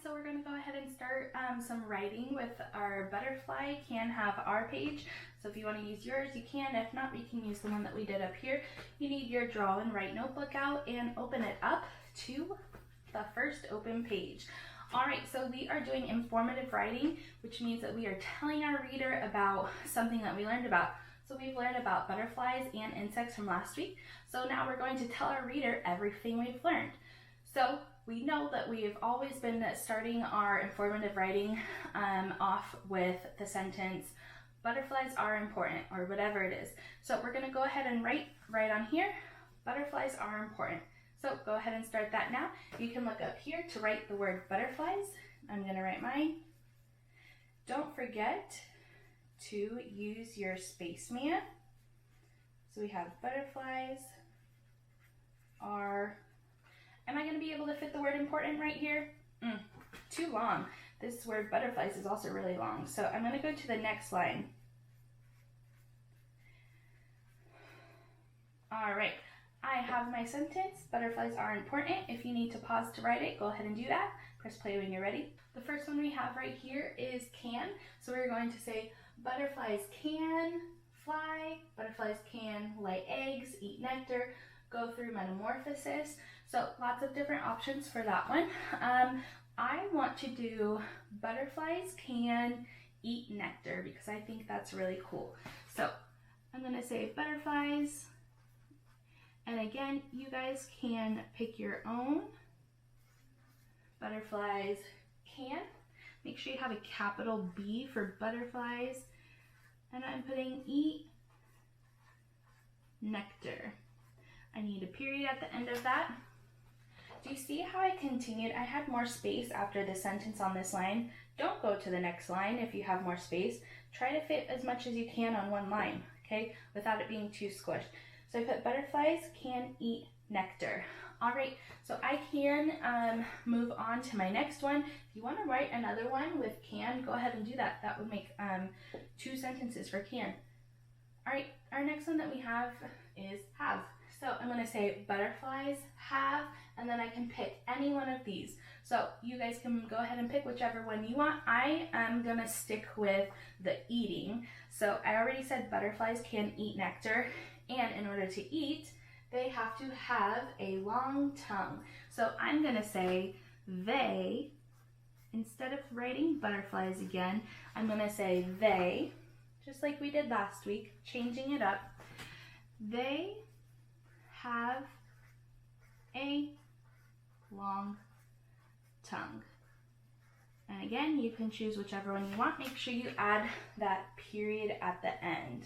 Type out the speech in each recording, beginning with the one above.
so we're going to go ahead and start some writing with our butterfly can have our page. So if you want to use yours, you can. If not, we can use the one that we did up here. You need your draw and write notebook out and open it up to the first open page. All right, so we are doing informative writing, which means that we are telling our reader about something that we learned about. So we've learned about butterflies and insects from last week. So now we're going to tell our reader everything we've learned. So we know that we have always been starting our informative writing off with the sentence, butterflies are important, or whatever it is. So we're gonna go ahead and write right on here, butterflies are important. So go ahead and start that now. You can look up here to write the word butterflies. I'm gonna write mine. Don't forget to use your spaceman. So we have butterflies are, am I going to be able to fit the word important right here? Too long. This word butterflies is also really long. So I'm going to go to the next line. All right, I have my sentence, butterflies are important. If you need to pause to write it, go ahead and do that. Press play when you're ready. The first one we have right here is can. So we're going to say butterflies can fly, butterflies can lay eggs, eat nectar, go through metamorphosis. So lots of different options for that one. I want to do butterflies can eat nectar because I think that's really cool. So I'm going to say butterflies, and again, you guys can pick your own. Butterflies can. Make sure you have a capital B for butterflies. And I'm putting eat nectar. I need a period at the end of that. Do you see how I continued? I had more space after the sentence on this line. Don't go to the next line if you have more space. Try to fit as much as you can on one line, okay, without it being too squished. So I put butterflies can eat nectar. All right, so I can move on to my next one. If you want to write another one with can, go ahead and do that. That would make 2 sentences for can. All right, our next one that we have is have. So I'm going to say butterflies have, and then I can pick any one of these. So you guys can go ahead and pick whichever one you want. I am going to stick with the eating. So I already said butterflies can eat nectar, and in order to eat, they have to have a long tongue. So I'm going to say they, instead of writing butterflies again, I'm going to say they, just like we did last week, changing it up. They have a long tongue. And again, you can choose whichever one you want. Make sure you add that period at the end.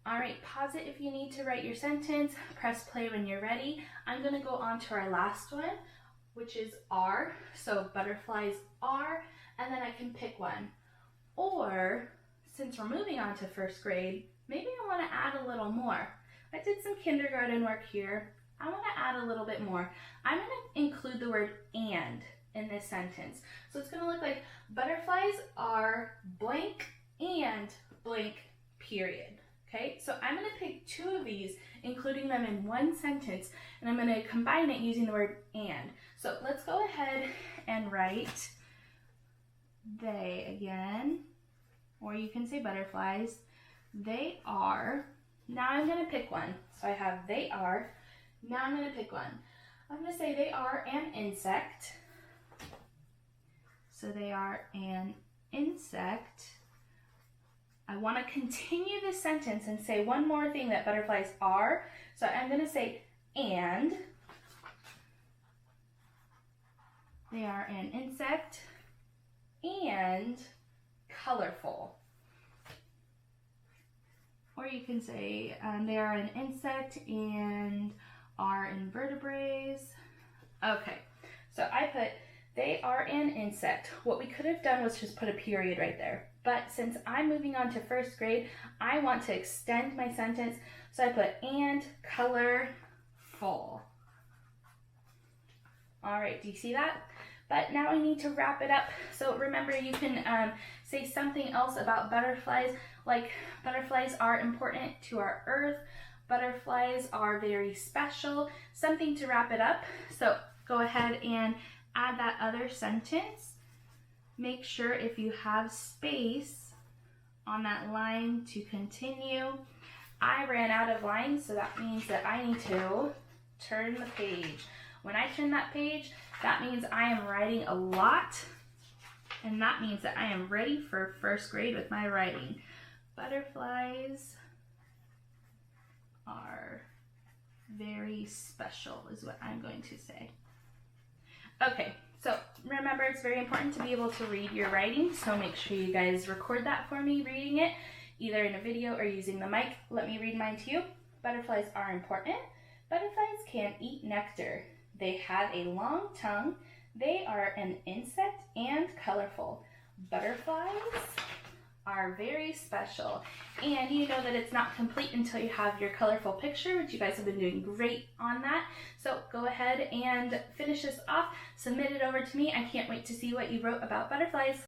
All right, pause it if you need to write your sentence. Press play when you're ready. I'm going to go on to our last one, which is are. So butterflies are, and then I can pick one. Or, since we're moving on to first grade, maybe I want to add a little more. I did some kindergarten work here. I want to add a little bit more. I'm going to include the word and in this sentence. So it's going to look like butterflies are blank and blank period. Okay, so I'm going to pick 2 of these, including them in one sentence, and I'm going to combine it using the word and. So let's go ahead and write they again, or you can say butterflies. They are. Now I'm going to pick one. So I have they are. Now I'm going to pick one. I'm going to say they are an insect. So they are an insect. I want to continue this sentence and say one more thing that butterflies are. So I'm going to say and. They are an insect and colorful. Or you can say they are an insect and are invertebrates. Okay, so I put they are an insect. What we could have done was just put a period right there. But since I'm moving on to first grade, I want to extend my sentence. So I put and colorful. All right, do you see that? But now I need to wrap it up. So remember, you can say something else about butterflies, like butterflies are important to our earth. Butterflies are very special. Something to wrap it up. So go ahead and add that other sentence, make sure if you have space on that line to continue. I ran out of lines, so that means that I need to turn the page. When I turn that page, that means I am writing a lot, and that means that I am ready for first grade with my writing. Butterflies are very special is what I'm going to say. Okay, so remember, it's very important to be able to read your writing, so make sure you guys record that for me, reading it, either in a video or using the mic. Let me read mine to you. Butterflies are important. Butterflies can eat nectar. They have a long tongue. They are an insect and colorful. Butterflies are very special. And you know that it's not complete until you have your colorful picture, which you guys have been doing great on that. So go ahead and finish this off, submit it over to me. I can't wait to see what you wrote about butterflies.